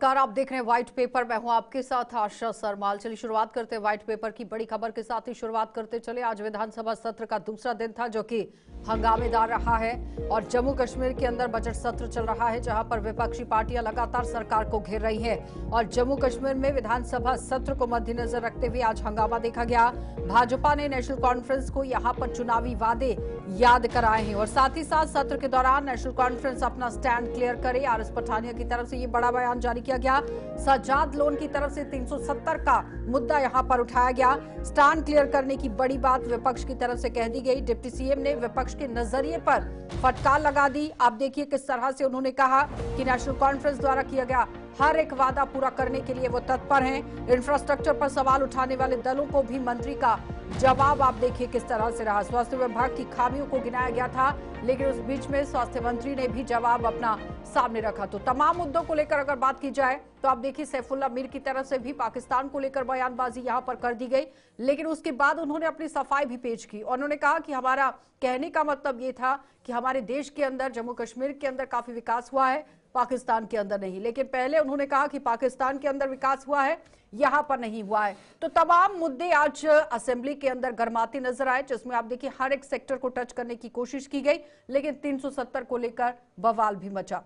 नमस्कार, आप देख रहे हैं व्हाइट पेपर। मैं हूं आपके साथ आशा सरमाल। चलिए शुरुआत करते हैं व्हाइट पेपर की बड़ी खबर के साथ ही शुरुआत करते चले। आज विधानसभा सत्र का दूसरा दिन था जो कि हंगामेदार रहा है और जम्मू कश्मीर के अंदर बजट सत्र चल रहा है जहां पर विपक्षी पार्टियां लगातार सरकार को घेर रही हैं और जम्मू कश्मीर में विधानसभा सत्र को मद्देनजर रखते हुए आज हंगामा देखा गया। भाजपा ने नेशनल कॉन्फ्रेंस को यहां पर चुनावी वादे याद कराए हैं और साथ ही साथ सत्र के दौरान नेशनल कॉन्फ्रेंस अपना स्टैंड क्लियर करे। आरएस पठानिया की तरफ से ये बड़ा बयान जारी किया गया। सज्जाद लोन की तरफ से 370 का मुद्दा यहां पर उठाया गया। स्टैंड क्लियर करने की बड़ी बात विपक्ष की तरफ से कह दी गई। डिप्टी सीएम ने विपक्ष के नजरिए पर फटकार लगा दी। आप देखिए किस तरह से उन्होंने कहा कि नेशनल कॉन्फ्रेंस द्वारा किया गया हर एक वादा पूरा करने के लिए वो तत्पर हैं। इंफ्रास्ट्रक्चर पर सवाल उठाने वाले दलों को भी मंत्री का जवाब आप देखिए किस तरह से रहा। स्वास्थ्य विभाग की खामियों को गिनाया गया था, लेकिन उस बीच में स्वास्थ्य मंत्री ने भी जवाब अपना सामने रखा। तो तमाम मुद्दों को लेकर अगर बात की जाए तो आप देखिए सैफुल्ला मीर की तरफ से भी पाकिस्तान को लेकर बयानबाजी यहां पर कर दी गई, लेकिन उसके बाद उन्होंने अपनी सफाई भी पेश की और उन्होंने कहा कि हमारा कहने का मतलब ये था कि हमारे देश के अंदर जम्मू कश्मीर के अंदर काफी विकास हुआ है, पाकिस्तान के अंदर नहीं। लेकिन पहले उन्होंने कहा कि पाकिस्तान के अंदर विकास हुआ है, यहां पर नहीं हुआ है। तो तमाम मुद्दे आज असेंबली के अंदर गरमाते नजर आए, जिसमें आप देखिए हर एक सेक्टर को टच करने की कोशिश की गई, लेकिन 370 को लेकर बवाल भी मचा।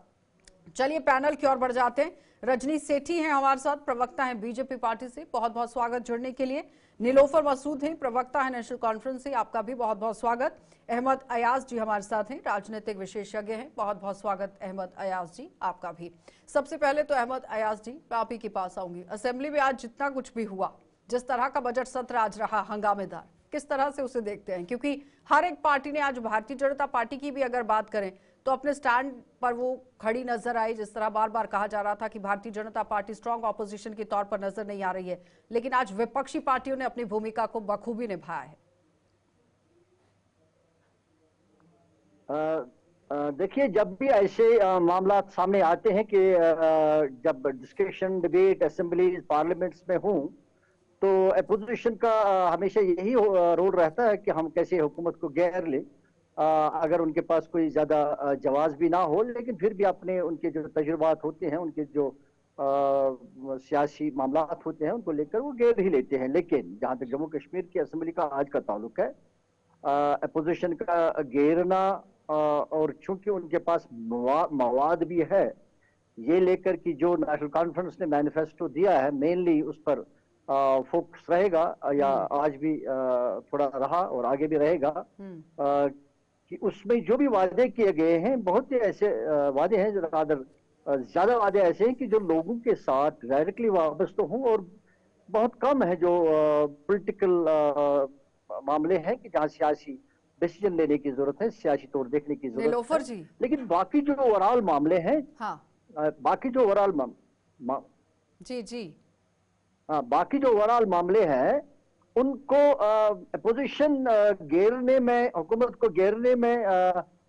चलिए पैनल की ओर बढ़ जाते हैं। रजनी सेठी हैं हमारे साथ, प्रवक्ता हैं बीजेपी पार्टी से, बहुत बहुत स्वागत जुड़ने के लिए। नीलोफर मसूद हैं, प्रवक्ता है नेशनल कॉन्फ्रेंस से, आपका भी बहुत बहुत स्वागत। अहमद अयाज जी हमारे साथ हैं, राजनीतिक विशेषज्ञ हैं, बहुत बहुत स्वागत अहमद अयाज जी आपका भी। सबसे पहले तो अहमद अयाज जी मैं आप ही के पास आऊंगी। असेंबली में आज जितना कुछ भी हुआ, जिस तरह का बजट सत्र आज रहा हंगामेदार, किस तरह से उसे देखते हैं? क्योंकि हर एक पार्टी ने, आज भारतीय जनता पार्टी की भी अगर बात करें तो अपने स्टैंड पर वो खड़ी नजर आई। जिस तरह बार बार कहा जा रहा था कि Bharatiya Janata party strong opposition के तौर पर नजर नहीं आ रही है, लेकिन आज विपक्षी पार्टियों ने अपनी भूमिका को बखूबी निभाया है। देखिए, जब भी ऐसे मामला सामने आते हैं कि जब डिस्कशन डिबेट असेंबली पार्लियामेंट्स में हों तो अपोजिशन का हमेशा यही रोल रहता है कि हम कैसे हुकूमत को घेर लें, अगर उनके पास कोई ज्यादा जवाब भी ना हो, लेकिन फिर भी अपने उनके जो तजुर्बात होते हैं, उनके जो सियासी मामला होते हैं, उनको लेकर वो घेर ही लेते हैं। लेकिन जहां तक जम्मू कश्मीर की असेंबली का आज का ताल्लुक है, अपोजिशन का घेरना और चूंकि उनके पास मवाद भी है, ये लेकर कि जो नेशनल कॉन्फ्रेंस ने मैनिफेस्टो दिया है मेनली उस पर फोकस रहेगा, या आज भी थोड़ा रहा और आगे भी रहेगा, कि उसमें जो भी वादे किए गए हैं, बहुत ही ऐसे वादे हैं जो ज्यादा वादे ऐसे हैं कि जो लोगों के साथ डायरेक्टली वाबस्ता हों, और बहुत कम है जो पॉलिटिकल मामले हैं कि जहां सियासी डिसीजन लेने की जरूरत है, सियासी तौर देखने की जरूरत है। जी। लेकिन बाकी जो ओवरऑल मामले हैं, बाकी जो ओवरऑल बाकी जो ओवरऑल मामले हैं उनको अपोजिशन घेरने में, हुकूमत को घेरने में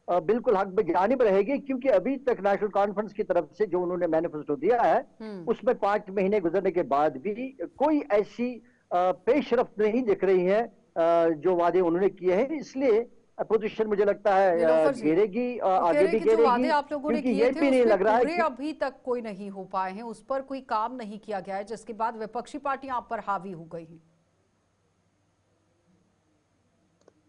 बिल्कुल हक जानिब रहेगी, क्योंकि अभी तक नेशनल कॉन्फ्रेंस की तरफ से जो उन्होंने मैनिफेस्टो दिया है उसमें 5 महीने गुजरने के बाद भी कोई ऐसी पेशरफ्त नहीं दिख रही है जो वादे उन्होंने किए हैं। इसलिए अपोजिशन मुझे लगता है घेरेगी, आगे भी घेरेगी, वादे आप लोगों ने किए थे, भी नहीं लग रहा है कि अभी तक कोई नहीं हो पाए हैं, उस पर कोई काम नहीं किया गया है, जिसके बाद विपक्षी पार्टियां आप पर हावी हो गई हैं।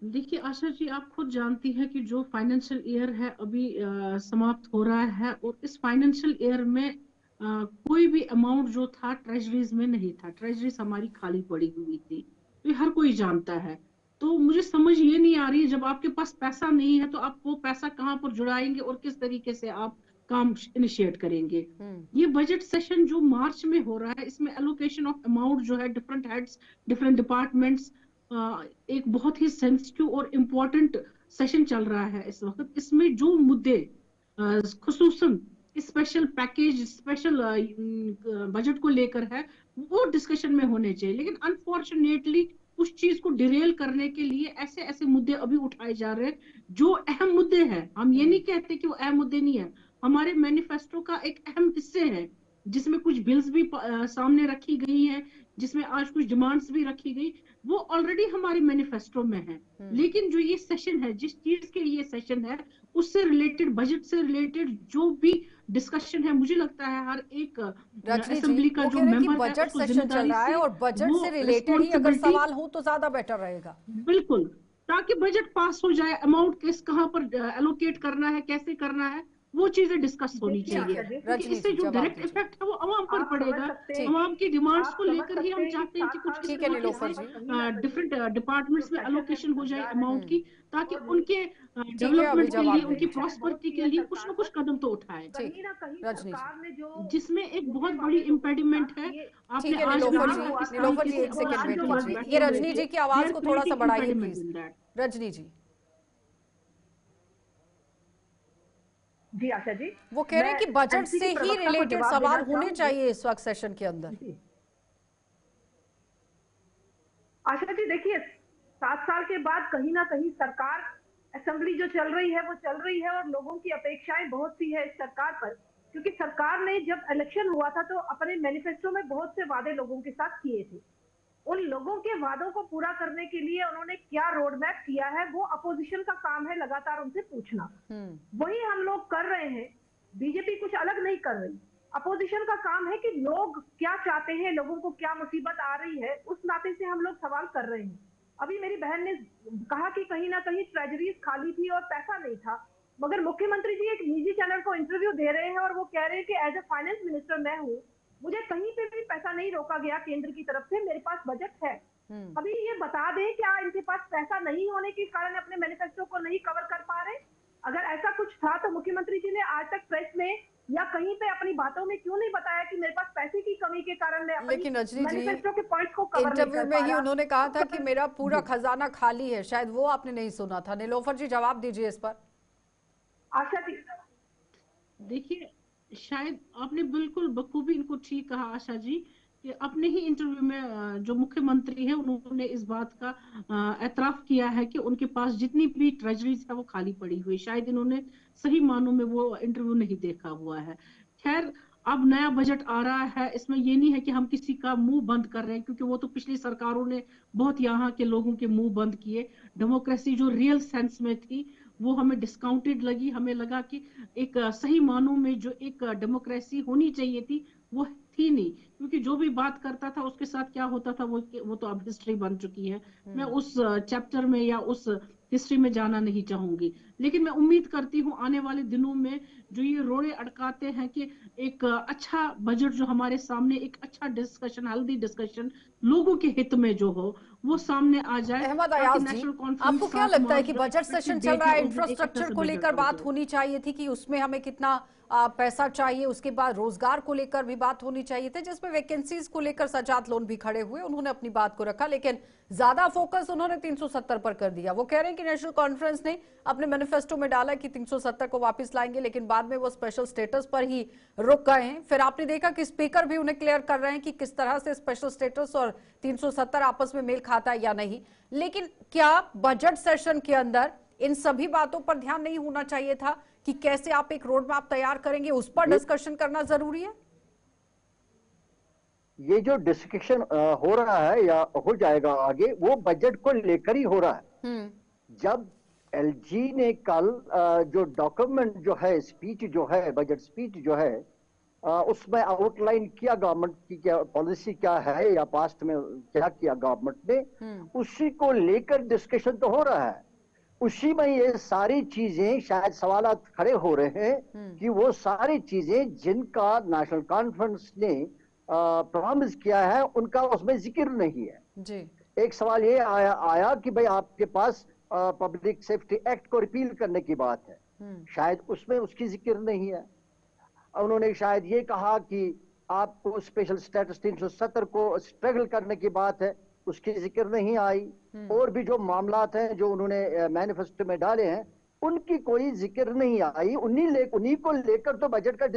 देखिए आशा जी, आप खुद जानती हैं कि जो फाइनेंशियल ईयर है अभी समाप्त हो रहा है, और इस फाइनेंशियल ईयर में कोई भी अमाउंट जो था ट्रेजरीज में नहीं था। ट्रेजरीज हमारी खाली पड़ी हुई थी, तो हर कोई जानता है। तो मुझे समझ ये नहीं आ रही है, जब आपके पास पैसा नहीं है तो आप वो पैसा कहाँ पर जुड़ाएंगे और किस तरीके से आप काम इनिशिएट करेंगे। ये बजट सेशन जो मार्च में हो रहा है, इसमें एलोकेशन ऑफ अमाउंट जो है डिफरेंट हेड्स, डिफरेंट डिपार्टमेंट्स, एक बहुत ही सेंसिटिव और इम्पोर्टेंट सेशन चल रहा है इस वक्त। इसमें जो मुद्दे खुसूसन स्पेशल पैकेज, स्पेशल बजट को लेकर है, वो डिस्कशन में होने चाहिए। लेकिन अनफॉर्चुनेटली उस चीज को डिरेल करने के लिए ऐसे ऐसे मुद्दे अभी उठाए जा रहे हैं जो अहम मुद्दे हैं। हम ये नहीं कहते कि वो अहम मुद्दे नहीं है, हमारे मैनिफेस्टो का एक अहम हिस्से है, जिसमें कुछ बिल्स भी सामने रखी गई हैं, जिसमें आज कुछ डिमांड्स भी रखी गई, वो ऑलरेडी हमारे मैनिफेस्टो में है। लेकिन जो ये सेशन है, जिस चीज के लिए सेशन है, उससे रिलेटेड, बजट से रिलेटेड जो भी डिस्कशन है, मुझे लगता है हर एक असेंबली का जो मेंबर है बजट उसको सेशन चल जिम्मेदारी रहा है से और बजट वो से रिलेटेड ही अगर रिस्पॉन्सिबिलिटी, सवाल हो तो ज्यादा बेटर रहेगा। बिल्कुल, ताकि बजट पास हो जाए, अमाउंट किस कहाँ पर एलोकेट करना है, कैसे करना है, वो चीजें डिस्कस होनी देखिए चाहिए, आशा जी, क्योंकि रजनी इससे जी जो जवाब डायरेक्ट दीजिए। इफेक्ट है वो अवाम पर आप समझ पड़ेगा। सकते हैं, अवाम की डिमांड्स आप को समझ लेकर ही सकते हम हैं कि चाहते हैं कि 7 कुछ साल इस ठीक के है बाद तरीके नीलोफर से जी। कहीं ना कहीं डिफरेंट डिपार्टमेंट्स जो में सेशन है एलोकेशन हो वो जाए जारी अमाउंट की, ताकि और उनके अभी डेवलपमेंट के जवाब लिए, उनकी दीजिए। प्रॉस्पेरिटी के बहुत लिए है कुछ ना सरकार कुछ पर, कदम तो उठाए, कहीं ना कहीं रजनी जी। सरकार ने जो जिसमें एक झूठे बहुत बड़ी वादे लोगों के इम्पेडिमेंट साथ है। किए, आपने ठीक है आज भी नीलोफर चुनाव देखा हुआ जी, किस था, नीलोफर तरीके जी से एक वो सेकंड वेट ऑपोजिशन के लोग कीजिए। बैठे ये हुए रजनी थे। जी की They आवाज are को थोड़ा सा creating बढ़ाइए impediment please. in that. Rajni ji, ji Asha ji, वो कह रहे हैं कि बजट एमसी से की ही प्रवक्ता को रिलेटेड जवाब सवाल देना होने चाहूंगी। चाहिए इस वक्त सेशन के अंदर। जी आशा जी, देखिए 7 साल के बाद कहीं ना कहीं सरकार, असेंबली जो चल रही है वो चल रही है, और लोगों की अपेक्षाएं बहुत सी है इस सरकार पर, क्योंकि सरकार ने जब इलेक्शन हुआ था तो अपने मैनिफेस्टो में बहुत से वादे लोगों के साथ किए थे। उन लोगों के वादों को पूरा करने के लिए उन्होंने क्या रोड मैप किया है, वो अपोजिशन का काम है लगातार उनसे पूछना। वही हम लोग कर रहे हैं, बीजेपी कुछ अलग नहीं कर रही। अपोजिशन का काम है कि लोग क्या चाहते हैं, लोगों को क्या मुसीबत आ रही है, उस नाते से हम लोग सवाल कर रहे हैं। अभी मेरी बहन ने कहा कि कहीं ना कहीं ट्रेजरीज खाली थी और पैसा नहीं था, मगर मुख्यमंत्री जी एक निजी चैनल को इंटरव्यू दे रहे हैं और वो कह रहे हैं कि एज ए फाइनेंस मिनिस्टर मैं हूँ, मुझे कहीं पे भी पैसा नहीं रोका गया केंद्र की तरफ से, मेरे पास बजट है। अभी ये बता दें क्या इनके पास पैसा नहीं होने के कारण अपने मैनिफेस्टो को नहीं कवर कर पा रहे? अगर ऐसा कुछ था तो मुख्यमंत्री जी ने आज तक प्रेस में या कहीं पे अपनी बातों में क्यों नहीं बताया कि मेरे पास पैसे की कमी के कारण मैं अपनी लेकिन रजनी जी मैनिफेस्टो के पॉइंट्स को कवर नहीं इंटरव्यू कर में पा ही रहा। उन्होंने कहा था कि मेरा पूरा खजाना खाली है, शायद वो आपने नहीं सुना था। नीलोफर जी जवाब दीजिए इस पर। आशा जी, देखिए, शायद आपने बिल्कुल बखूबी इनको ठीक कहा आशा जी, कि अपने ही इंटरव्यू में जो मुख्यमंत्री है उन्होंने इस बात का एतराफ किया है कि उनके पास जितनी भी ट्रेजरीज है वो खाली पड़ी हुई। शायद इन्होंने सही मानों में वो इंटरव्यू नहीं देखा हुआ है। खैर, अब नया बजट आ रहा है, इसमें ये नहीं है कि हम किसी का मुंह बंद कर रहे हैं, क्योंकि वो तो पिछली सरकारों ने बहुत यहाँ के लोगों के मुंह बंद किए। डेमोक्रेसी जो रियल सेंस में थी वो हमें डिस्काउंटेड लगी। हमें लगा कि एक सही मानों में जो एक डेमोक्रेसी होनी चाहिए थी वो थी नहीं, क्योंकि जो भी बात करता था उसके साथ क्या होता था वो तो अब हिस्ट्री बन चुकी है। मैं उस चैप्टर में या उस हिस्ट्री में जाना नहीं चाहूंगी, लेकिन मैं उम्मीद करती हूँ आने वाले दिनों में जो ये रोड़े अटकाते हैं कि एक अच्छा बजट जो हमारे सामने, एक अच्छा डिस्कशन, हेल्दी डिस्कशन लोगों के हित में जो हो वो सामने आ जाए। अहमद अयाज जी, आपको क्या लगता है कि बजट सेशन चल रहा है, इंफ्रास्ट्रक्चर को लेकर बात होनी चाहिए थी कि उसमें हमें कितना पैसा चाहिए, उसके बाद रोजगार को लेकर भी बात होनी चाहिए थी, जिसमें वैकेंसीज को लेकर सजाद लोन भी खड़े हुए, उन्होंने अपनी बात को रखा, लेकिन ज्यादा फोकस उन्होंने 370 पर कर दिया। वो कह रहे हैं कि नेशनल कॉन्फ्रेंस ने अपने मैनिफेस्टो में डाला कि 370 को वापस लाएंगे, लेकिन बाद में वो स्पेशल स्टेटस पर ही रुक गए हैं। फिर आपने देखा कि स्पीकर भी उन्हें क्लियर कर रहे हैं कि किस तरह से स्पेशल स्टेटस और 370 आपस में मेल खाता है या नहीं। लेकिन क्या बजट सेशन के अंदर इन सभी बातों पर ध्यान नहीं होना चाहिए था कि कैसे आप एक रोड मैप तैयार करेंगे, उस पर डिस्कशन करना जरूरी है? ये जो डिस्कशन हो रहा है या हो जाएगा आगे, वो बजट को लेकर ही हो रहा है। जब एलजी ने कल जो डॉक्यूमेंट जो है, स्पीच जो है, बजट स्पीच जो है, उसमें आउटलाइन किया गवर्नमेंट की क्या पॉलिसी क्या है या पास्ट में क्या किया गवर्नमेंट ने, उसी को लेकर डिस्कशन तो हो रहा है। उसी में ये सारी चीजें शायद सवालात खड़े हो रहे हैं कि वो सारी चीजें जिनका नेशनल कॉन्फ्रेंस ने प्रॉमिस किया है उनका उसमें जिक्र नहीं है जी। एक सवाल ये आया कि भाई आपके पास पब्लिक सेफ्टी एक्ट को रिपील करने की बात है, शायद उसमें उसकी जिक्र नहीं है। उन्होंने शायद ये कहा कि आपको स्पेशल स्टेटस 370 को स्ट्रगल करने की बात है, उसकी जिक्र नहीं आई। और भी जो मामलात हैं जो उन्होंने मैनिफेस्टो में डाले हैं उनकी कोई जिक्र नहीं आई। उन्हीं को लेकर तो बजट के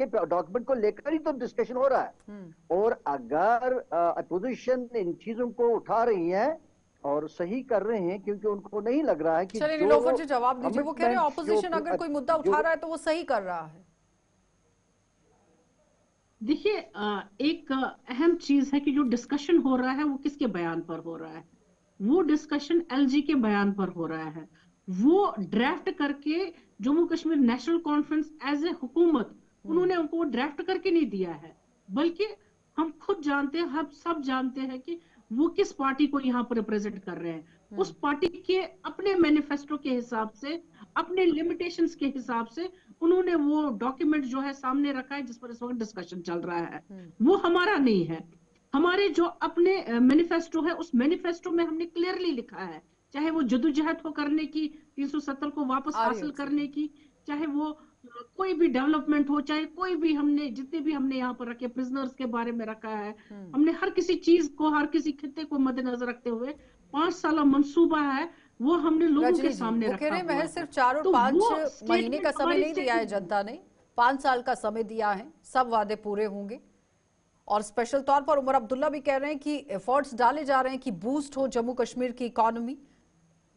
डॉक्यूमेंट को लेकर ही तो डिस्कशन हो रहा है। और अगर अपोजिशन इन चीजों को उठा रही है और सही कर रहे हैं, क्योंकि उनको नहीं लग रहा है कि चलिए नीलोफर जी जवाब दीजिए। वो कह रहे हैं ऑपोजिशन अगर कोई मुद्दा उठा रहा है तो वो सही कर रहा है। देखिए, एक अहम चीज है कि जो डिस्कशन हो रहा है वो किसके बयान पर हो रहा है। वो डिस्कशन एलजी के बयान पर हो रहा है। वो ड्राफ्ट करके Jammu Kashmir national conference as a हुकूमत, उन्होंने उनको ड्राफ्ट करके नहीं दिया है, बल्कि हम खुद जानते हैं, हम सब जानते हैं कि वो किस पार्टी को यहाँ पर रिप्रेजेंट कर रहे हैं। उस पार्टी के अपने मैनिफेस्टो के हिसाब से, अपने लिमिटेशंस के हिसाब से उन्होंने वो डॉक्यूमेंट जो है सामने रखा है जिस पर इस वक्त डिस्कशन चल रहा है। वो हमारा नहीं है। हमारे जो अपने मैनिफेस्टो है, उस मैनिफेस्टो में हमने क्लियरली लिखा है, चाहे वो जदोजहद हो करने की, 370 को वापस हासिल करने की, चाहे वो कोई भी डेवलपमेंट हो, चाहे कोई भी, हमने जितने भी हमने यहाँ पर रखे, प्रिजनर्स के बारे में रखा है, हमने हर किसी चीज को, हर किसी खित्ते को मद्देनजर रखते हुए 5 साल मंसूबा है वो हमने लोगों के सामने रखा हुआ है। महज सिर्फ 4 और तो 5 महीने का समय नहीं दिया है स्टेटमेंट जनता ने, 5 साल का समय दिया है, सब वादे पूरे होंगे। और स्पेशल तौर पर उमर अब्दुल्ला भी कह रहे हैं कि एफर्ट्स डाले जा रहे हैं कि बूस्ट हो जम्मू कश्मीर की इकोनॉमी,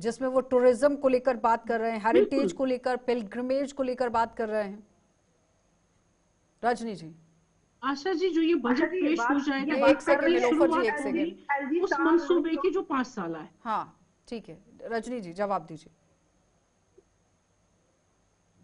जिसमें वो टूरिज्म को लेकर बात कर रहे हैं, हेरिटेज को लेकर, पिलग्रिमेज को लेकर बात कर रहे हैं। रजनी जी, आशा जी, जो ये बजट पेश हो जाएगा, एक सेकंड निलोफर जी, एक सेकंड, उस मंसूबे की जो 5 साल है। हाँ ठीक है, रजनी जी जवाब दीजिए।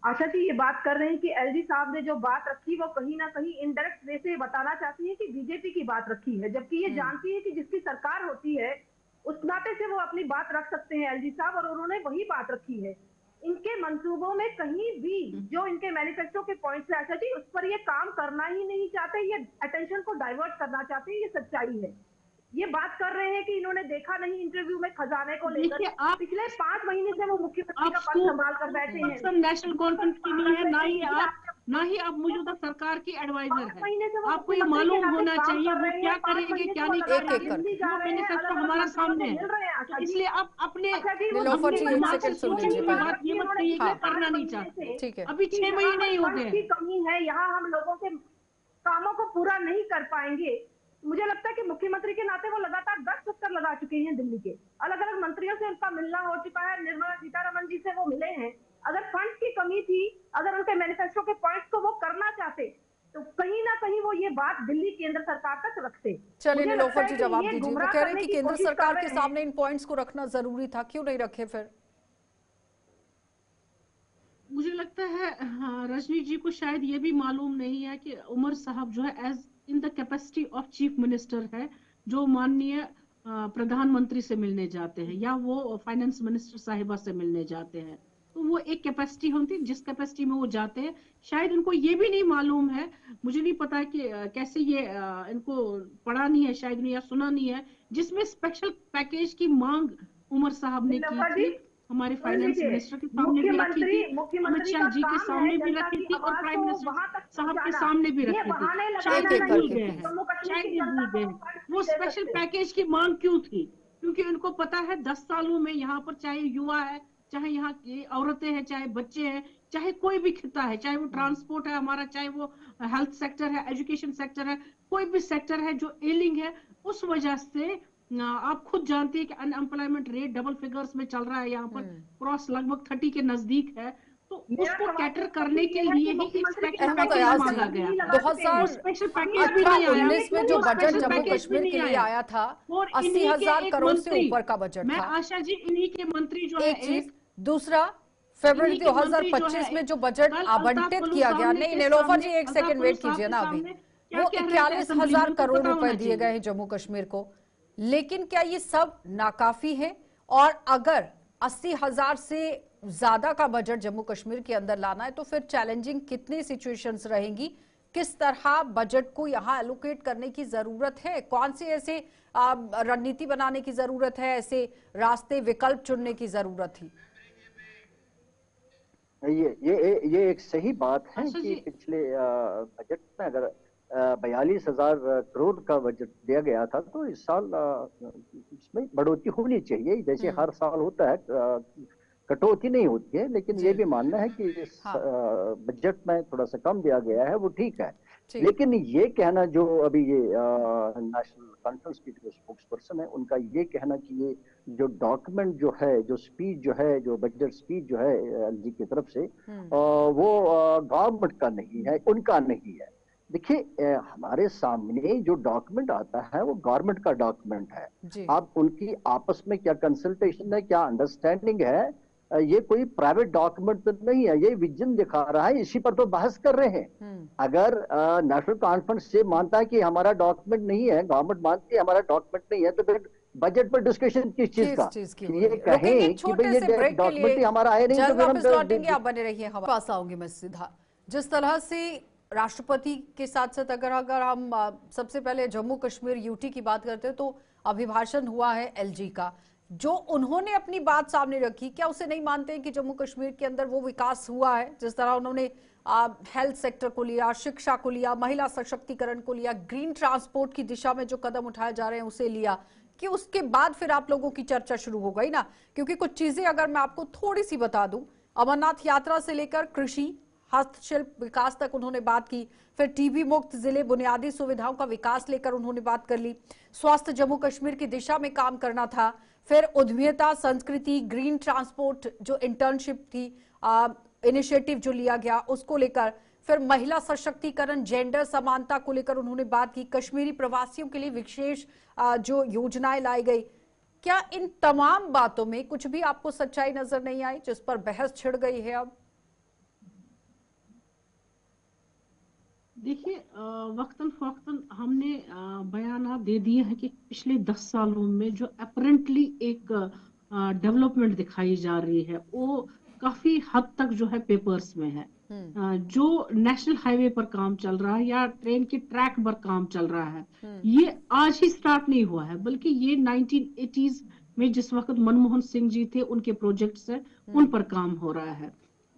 आशा जी ये बात कर रहे हैं कि एलजी साहब ने जो बात रखी वो कहीं ना कहीं इनडायरेक्ट वे से बताना चाहती है कि बीजेपी की बात रखी है, जबकि ये जानती है कि जिसकी सरकार होती है उस नाते से वो अपनी बात रख सकते हैं एलजी साहब, और उन्होंने वही बात रखी है। इनके मंसूबों में कहीं भी जो इनके मैनिफेस्टो के पॉइंट्स है आशा जी, उस पर ये काम करना ही नहीं चाहते, ये अटेंशन को डाइवर्ट करना चाहते हैं, ये सच्चाई है। ये बात कर रहे हैं कि इन्होंने देखा नहीं इंटरव्यू में खजाने को लेकर, पिछले 5 महीने से वो मुख्यमंत्री का पद संभाल कर बैठे हैं। नेशनल कॉन्फ्रेंस की नहीं है, ना ही आप मौजूदा सरकार की एडवाइजर है। आपको ये मालूम होना चाहिए वो क्या करेंगे क्या नहीं करेंगे, वो मैनिफेस्टो हमारा सामने है। तो इसलिए आप अपने बात ये मत कहिए कि करना नहीं चाहते। अभी 6 महीने ही हो गए। कमी है यहाँ, हम लोगों के कामों को पूरा नहीं कर पाएंगे। मुझे लगता है कि मुख्यमंत्री के नाते वो लगातार 10 चक्कर लगा चुके हैं दिल्ली के, अलग अलग मंत्रियों से उनका मिलना हो चुका है, निर्मला सीतारमण जी से वो मिले हैं। अगर फंड्स की कमी थी, अगर उनके मैनिफेस्टो के पॉइंट्स को वो करना चाहते तो कहीं ना कहीं वो ये बात दिल्ली केंद्र सरकार तक रखते। चलिए निलोफर जी जवाब दीजिए। वो कह रहे हैं कि केंद्र सरकार के सामने इन पॉइंट्स को रखना जरूरी था, क्यों नहीं रखे फिर? मुझे लगता है हाँ, रजनी जी को शायद ये भी मालूम नहीं है कि उमर साहब जो है as in the capacity of chief minister है, जो माननीय प्रधानमंत्री से मिलने जाते हैं या वो फाइनेंस मिनिस्टर साहिबा से मिलने जाते हैं, तो वो एक कैपेसिटी होती है जिस कैपेसिटी में वो जाते हैं। शायद इनको ये भी नहीं मालूम है, मुझे नहीं पता कि कैसे ये इनको पढ़ा नहीं है शायद नहीं, या सुना नहीं है, जिसमें स्पेशल पैकेज की मांग उमर साहब ने की थी, हमारे फाइनेंस मिनिस्टर के सामने भी रखी थी, अमित शाह जी के सामने भी रखी थी, और प्राइम मिनिस्टर साहब के सामने भी रखी थी। शायद ये भूल गए हैं, शायद ये भूल गए हैं वो स्पेशल पैकेज की मांग क्यों थी, क्योंकि उनको पता है 10 सालों में यहाँ पर चाहे युवा है, चाहे यहाँ की औरतें हैं, चाहे बच्चे हैं, चाहे कोई भी खिता है, चाहे वो ट्रांसपोर्ट है हमारा, चाहे वो हेल्थ सेक्टर है, एजुकेशन सेक्टर है, कोई भी सेक्टर है जो एलिंग है, उस वजह से आप खुद जानते हैं कि अनएम्प्लॉयमेंट रेट डबल फिगर्स में चल रहा है, यहाँ पर क्रॉस लगभग 30 के नजदीक है, तो उसको कैटर करने के लिए ही एक स्पेशल पैकेज मांगा गया। 2018-19 में जो बजट जम्मू कश्मीर के लिए आया था 80,000 करोड़ से ऊपर का बजट था। आशा जी इन्हीं के मंत्री जो है, दूसरा फरवरी 2025 में जो बजट आवंटित किया गया, नहीं निलोफर जी एक सेकंड वेट कीजिए ना, अभी वो 41,000 करोड़ रुपए दिए गए हैं जम्मू कश्मीर को, लेकिन क्या ये सब नाकाफी है? और अगर 80,000 से ज्यादा का बजट जम्मू कश्मीर के अंदर लाना है तो फिर चैलेंजिंग कितनी सिचुएशंस रहेंगी? किस तरह बजट को यहाँ एलोकेट करने की जरूरत है? कौन से ऐसे रणनीति बनाने की जरूरत है, ऐसे रास्ते विकल्प चुनने की जरूरत थी? ये एक सही बात है कि पिछले बजट में अगर 42,000 करोड़ का बजट दिया गया था, तो इस साल इसमें बढ़ोतरी होनी चाहिए, जैसे हर साल होता है, कटौती नहीं होती है, लेकिन ये भी मानना है कि इस बजट में थोड़ा सा कम दिया गया है, वो ठीक है। लेकिन ये कहना, जो अभी ये नेशनल कॉन्फ्रेंस की जो स्पोक्स पर्सन है, उनका ये कहना कि ये जो डॉक्यूमेंट जो है, जो स्पीच जो है, जो बजट स्पीच जो है एलजी की तरफ से, वो गवर्नमेंट का नहीं है, उनका नहीं है, देखिए, हमारे सामने जो डॉक्यूमेंट आता है वो गवर्नमेंट का डॉक्यूमेंट है। जी। अब उनकी आपस में क्या कंसल्टेशन है, क्या अंडरस्टैंडिंग है, ये कोई प्राइवेट डॉक्यूमेंट तो नहीं है, ये विजन दिखा रहा है, इसी पर तो बहस कर रहे हैं। अगर नेशनल कॉन्फ्रेंस ये मानता है कि हमारा डॉक्यूमेंट नहीं है, गवर्नमेंट मानती है हमारा डॉक्यूमेंट नहीं है, तो फिर बजट पर डिस्कशन किस चीज का? चीज की कि हो ये रही है। रुकेंगे कहें एक कि भाई छोटे ये से ब्रेक के डॉक्यूमेंट ही लिए, हमारा है नहीं, तो जल्द फिर वापस हम लौटेंगे, आप बने रहिए, हमारे पास आऊंगी मैं सीधा। जिस तरह से राष्ट्रपति के साथ साथ अगर अगर हम सबसे पहले जम्मू कश्मीर यूटी की बात करते हैं, तो अभिभाषण हुआ है एलजी का, जो उन्होंने अपनी बात सामने रखी, क्या उसे नहीं मानते हैं कि जम्मू कश्मीर के अंदर वो विकास हुआ है? जिस तरह उन्होंने हेल्थ सेक्टर को लिया, शिक्षा को लिया, महिला सशक्तिकरण को लिया, ग्रीन ट्रांसपोर्ट की दिशा में जो कदम उठाए जा रहे हैं उसे लिया, कि उसके बाद फिर आप लोगों की चर्चा शुरू हो गई ना? क्योंकि कुछ चीजें अगर मैं आपको थोड़ी सी बता दूं, अमरनाथ यात्रा से लेकर कृषि, हस्तशिल्प विकास तक उन्होंने बात की, फिर टीबी मुक्त जिले, बुनियादी सुविधाओं का विकास लेकर उन्होंने बात कर ली, स्वास्थ्य जम्मू कश्मीर की दिशा में काम करना था, फिर उद्यमिता, संस्कृति, ग्रीन ट्रांसपोर्ट, जो इंटर्नशिप थी, इनिशिएटिव जो लिया गया उसको लेकर, फिर महिला सशक्तिकरण, जेंडर समानता को लेकर उन्होंने बात की, कश्मीरी प्रवासियों के लिए विशेष जो योजनाएं लाई गई। क्या इन तमाम बातों में कुछ भी आपको सच्चाई नजर नहीं आई जिस पर बहस छिड़ गई है अब? देखिए, वक्तन फवक्तन हमने बयान दे दिए हैं कि पिछले 10 सालों में जो अपरेंटली एक डेवलपमेंट दिखाई जा रही है वो काफी हद तक जो है पेपर्स में है। जो नेशनल हाईवे पर काम चल रहा है या ट्रेन के ट्रैक पर काम चल रहा है, ये आज ही स्टार्ट नहीं हुआ है, बल्कि ये 1980s में जिस वक्त मनमोहन सिंह जी थे उनके प्रोजेक्ट्स है, उन पर काम हो रहा है।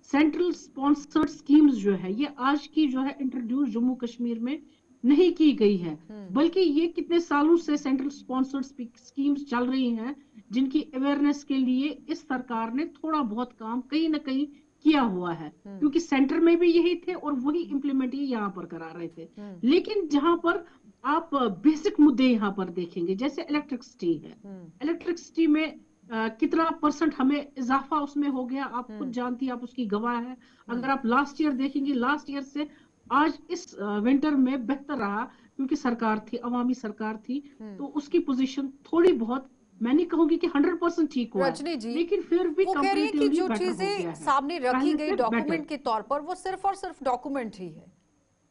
सेंट्रल स्पॉन्सर्ड स्कीम्स जो है ये आज की जो है इंट्रोड्यूस जम्मू कश्मीर में नहीं की गई है, बल्कि ये कितने सालों से सेंट्रल स्पॉन्सर्ड स्कीम्स चल रही हैं, जिनकी अवेयरनेस के लिए इस सरकार ने थोड़ा बहुत काम कहीं ना कहीं किया हुआ है, क्योंकि सेंटर में भी यही थे और वही इम्प्लीमेंट ये यहाँ पर करा रहे थे। लेकिन जहां पर आप बेसिक मुद्दे यहाँ पर देखेंगे, जैसे इलेक्ट्रिसिटी है, इलेक्ट्रिसिटी में कितना परसेंट हमें इजाफा उसमें हो गया, आप खुद जानती है, आप उसकी गवाह है। अगर आप लास्ट ईयर देखेंगे, लास्ट ईयर से आज इस विंटर में बेहतर रहा, क्योंकि सरकार थी, अवामी सरकार थी, तो उसकी पोजीशन थोड़ी बहुत, मैं नहीं कहूंगी कि 100% ठीक हुआ है, लेकिन फिर भी वो कह रही है कि जो बेटर हो गया चीजें है। सामने रखी गई डॉक्यूमेंट बेटर। के तौर पर, वो सिर्फ और सिर्फ डॉक्यूमेंट ही है,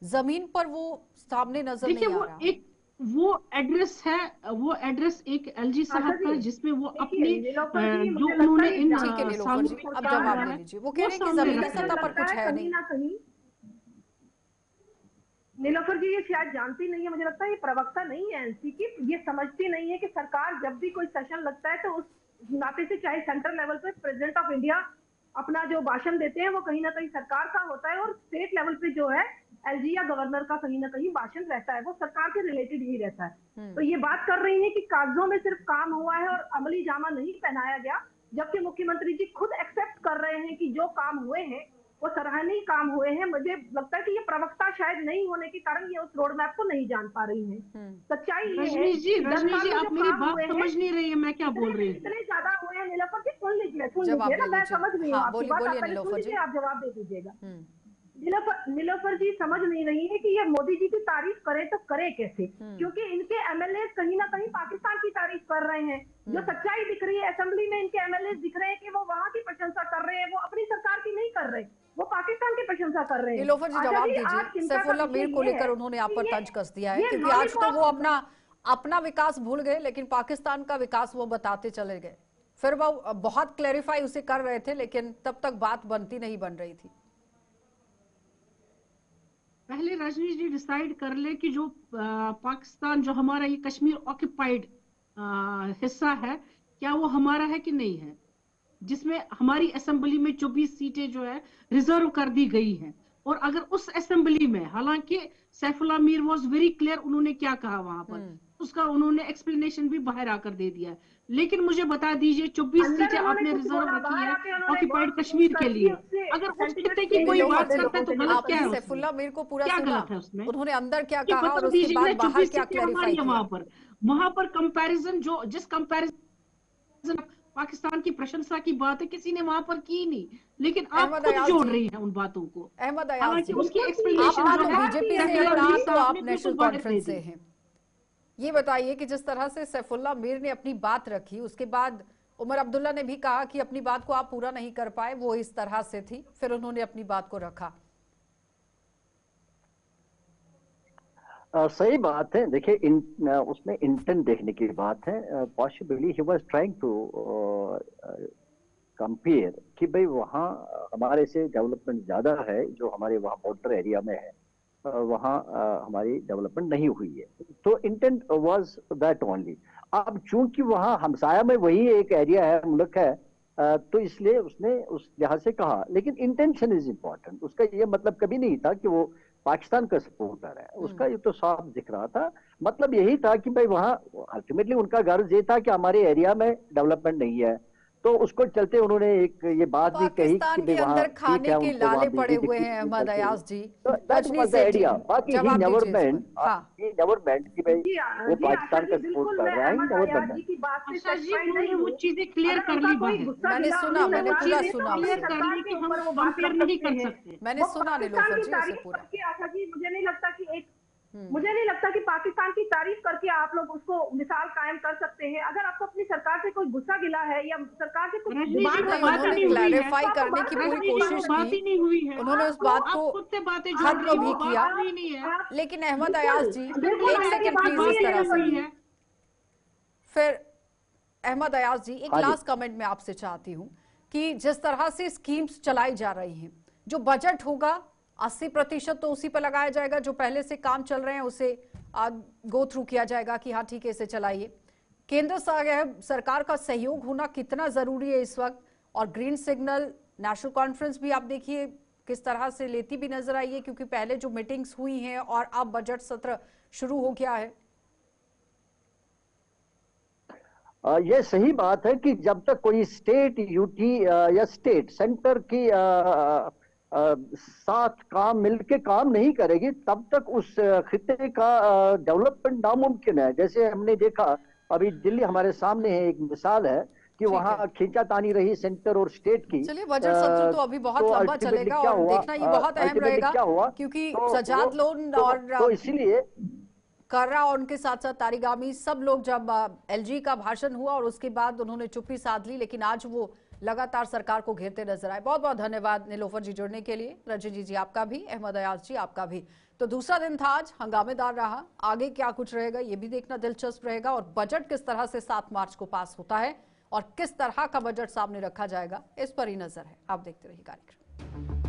जमीन पर वो सामने नजर नहीं आ रहा। एक वो एड्रेस है, वो एड्रेस एक एलजी साहब का, जिसमें वो अपने जो उन्होंने इन ठीक है नीलोफर जी, अब जवाब दे लीजिए। वो कह रहे हैं कि जमीनी सतह पर कुछ है नहीं। नीलोफर जी ये शायद जानती नहीं है, मुझे लगता है ये प्रवक्ता नहीं है एनसी की, ये समझती नहीं है कि सरकार जब भी कोई सेशन लगता है तो उस नाते से, चाहे सेंट्रल लेवल पे प्रेसिडेंट ऑफ इंडिया अपना जो भाषण देते हैं वो कहीं ना कहीं सरकार का होता है, और स्टेट लेवल पे जो है एलजी या गवर्नर का कहीं ना कहीं भाषण रहता है, वो सरकार के रिलेटेड ही रहता है। तो ये बात कर रही है कि कागजों में सिर्फ काम हुआ है और अमली जामा नहीं पहनाया गया, जबकि मुख्यमंत्री जी खुद एक्सेप्ट कर रहे हैं कि जो काम हुए हैं वो सराहनीय काम हुए हैं। मुझे लगता है कि ये प्रवक्ता शायद नहीं होने के कारण ये उस रोड मैप को नहीं जान पा रही हैं। सच्चाई ये है, रजनी जी आप मेरी बात समझ नहीं रही है, मैं क्या बोल रही हूँ। इतने ज्यादा हुए हैं नीलोफर जी, सुन लीजिए ना, मैं समझ रही हूँ आपकी बात, आप पहले सुन लीजिए, आप जवाब दे दीजिएगा। नीलोफर जी समझ नहीं रही है कि ये मोदी जी की तारीफ करे तो करे कैसे, क्योंकि इनके एमएलए कहीं ना कहीं पाकिस्तान की तारीफ कर रहे हैं। जो सच्चाई दिख रही है, असेंबली में इनके एमएलए दिख रहे हैं कि वो वहां की प्रशंसा कर रहे हैं, वो अपनी सरकार की नहीं कर रहे, वो पाकिस्तान की प्रशंसा कर रहे हैं। नीलोफर जी जवाब दीजिए, सैफुल्लाह मीर को लेकर उन्होंने आप पर तंज कस दिया है, क्योंकि आज तो वो अपना विकास भूल गए, लेकिन पाकिस्तान का विकास वो बताते चले गए। फिर वो बहुत क्लैरिफाई उसे कर रहे थे, लेकिन तब तक बात बनती नहीं बन रही थी। पहले रजनी जी डिसाइड कर ले कि जो पाकिस्तान, जो हमारा ये कश्मीर ऑक्युपाइड हिस्सा है, क्या वो हमारा है कि नहीं है, जिसमें हमारी असेंबली में 24 सीटें जो है रिजर्व कर दी गई हैं। और अगर उस असेंबली में, हालांकि Saifullah Mir was very clear, उन्होंने क्या कहा वहां पर, उसका उन्होंने एक्सप्लेनेशन भी बाहर आकर दे दिया है। लेकिन मुझे बता दीजिए, 24 सीटें आपने रिजर्व रखी है ऑक्युपाइड कश्मीर के लिए, अगर उस खित्ते की कोई बात करता है तो गलत क्या है? सैफुल्लाह मीर को पूरा क्या सुना, गलत है उसमें? उन्होंने अंदर क्या कहा और उसके बाद बाहर क्या क्लैरिफाई किया? वहां पर कंपैरिजन, जो जिस कंपैरिजन पाकिस्तान की प्रशंसा की बात है, किसी ने वहां पर की नहीं, लेकिन आप अहमद खुद अयाज जोड़ जी, रही हैं उन बातों को। अहमद अयाज हालांकि जी, उसकी आप एक्सप्लेनेशन ना जो तो है बीजेपी से हैं, शकीला ना मीर तो साहब आप ने नेशनल बिल्कुल वाज़ेह कॉन्फ्रेंस दे से दी। हैं। ये बताइए कि जिस तरह से सैफुल्लाह मीर ने अपनी बात रखी, उसके बाद उमर अब्दुल्ला ने भी कहा कि अपनी बात को आप पूरा नहीं कर पाए, वो इस तरह से थी, फिर उन्होंने अपनी बात को रखा। सही बात है। देखिए उसमें इंटेंट देखने की बात है। Possibly he was trying to compare कि भाई वहाँ हमारे से डेवलपमेंट ज्यादा है, जो हमारे वहाँ बॉर्डर एरिया में है, वहाँ हमारी डेवलपमेंट नहीं हुई है। तो इंटेंट वाज दैट ओनली। अब चूंकि वहाँ हमसाया में वही एक एरिया है, मुल्क है, तो इसलिए उसने उस लिहाज से कहा। लेकिन इंटेंशन इज इम्पोर्टेंट। उसका ये मतलब कभी नहीं था कि वो पाकिस्तान का सपोर्टर है, उसका ये तो साफ दिख रहा था। मतलब यही था कि भाई वहाँ अल्टीमेटली उनका गर्ज ये था कि हमारे एरिया में डेवलपमेंट नहीं है, तो उसको चलते उन्होंने एक ये बात भी कही कि पाकिस्तान भाई के वहाँ अंदर ठीक खाने है, के उनको लाले वहाँ पड़े बिजली हुए दिखती हैं है, अहमद चलती है। अयाज जी। तो that Rajni was the Sethi, idea. बाकी ही जवाब नेवर दीजिए इस पर। मेंट, हाँ, ही नेवर मेंट कि भाई वो जी आशा पाकिस्तान जी, का सपोर्ट बिल्कुल कर मैं रहा है, ही अहमद नेवर अयाज मेंट। जी की बात से आशा जी सेटिस्फाइड उन्होंने नहीं वो हूँ। चीजें क्लियर अगर कर उनका ली कोई बाहर। गुस्सा मैंने गिला सुना, अपनी मैंने सरकार पूरा से, तो सुना अपनी क्लियर उसे। कर सरकार ली के कि हम ऊपर वो बात कंपेयर कर नहीं सकते कर हैं। सकते। मैंने वो सुना पाकिस्तान नीलोफर की जी उसे तारीफ पूरा। करके आशा जी, मुझे नहीं लगता कि पाकिस्तान की तारीफ करके आप लोग उसको मिसाल कायम कर सकते हैं। अगर आपको अपनी सरकार से कोई गुस्सा गिला है या सरकार से कुछ रजनी जी डिमांड वो नहीं, करना बात ही चाहते उन्होंने नहीं हैं, हुई है। तो क्लैरिफाई आपको करने बात की पूरी करने रजनी की जी वो कोशिश बात की, ही नहीं हुई है। उन्होंने उस वो बात आप को खुद से बातें जोड़ रही खत्म हो, भी वो किया। बात ही नहीं है। लेकिन अहमद बिल्कुल अयाज जी, बिल्कुल एक अंदर ये सेकंड बात प्लीज नहीं इस है तरह से। हुई जी। है। फिर अहमद अयाज जी, एक हाँ जी। लास्ट कमेंट मैं आपसे चाहती हूँ कि जिस तरह से स्कीम्स चलाई जा रही हैं, जो बजट होगा 80% तो उसी पर लगाया जाएगा, जो पहले से काम चल रहे हैं उसे गो थ्रू किया जाएगा कि हाँ ठीक है इसे चलाइए। केंद्र सरकार का सहयोग होना कितना जरूरी है इस वक्त, और ग्रीन सिग्नल नेशनल कॉन्फ्रेंस भी आप देखिए किस तरह से लेती भी नजर आई है, क्योंकि पहले जो मीटिंग्स हुई हैं और अब बजट सत्र शुरू हो गया है। ये सही बात है कि जब तक कोई स्टेट यूटी या स्टेट सेंटर की साथ काम मिलके काम नहीं करेगी, तब तक उस खिते का डेवलपमेंट नामुमकिन है। जैसे हमने देखा, अभी दिल्ली हमारे सामने है, एक मिसाल है कि ठीक है, वहां खींचातानी रही सेंटर और स्टेट की। चलिए बजट सत्र तो अभी बहुत लंबा अल्टीमेटली चलेगा क्या और हुआ, देखना ये बहुत अहम अल्टीमेटली रहेगा, क्या हुआ, क्योंकि तो सजाद लोन तो, और तो इसीलिए कर्रा और उनके साथ साथ तारिगामी सब लोग, जब एलजी का भाषण हुआ और उसके बाद उन्होंने चुप्पी साध ली, लेकिन आज वो लगातार सरकार को घेरते नजर आए। बहुत बहुत धन्यवाद नीलोफर जी जुड़ने के लिए। रजनी जी आपका भी, अहमद अयाज जी आपका भी। तो दूसरा दिन था आज, हंगामेदार रहा। आगे क्या कुछ रहेगा ये भी देखना दिलचस्प रहेगा, और बजट किस तरह से 7 मार्च को पास होता है और किस तरह का बजट सामने रखा जाएगा, इस पर ही नजर है। आप देखते रहिए कार्यक्रम।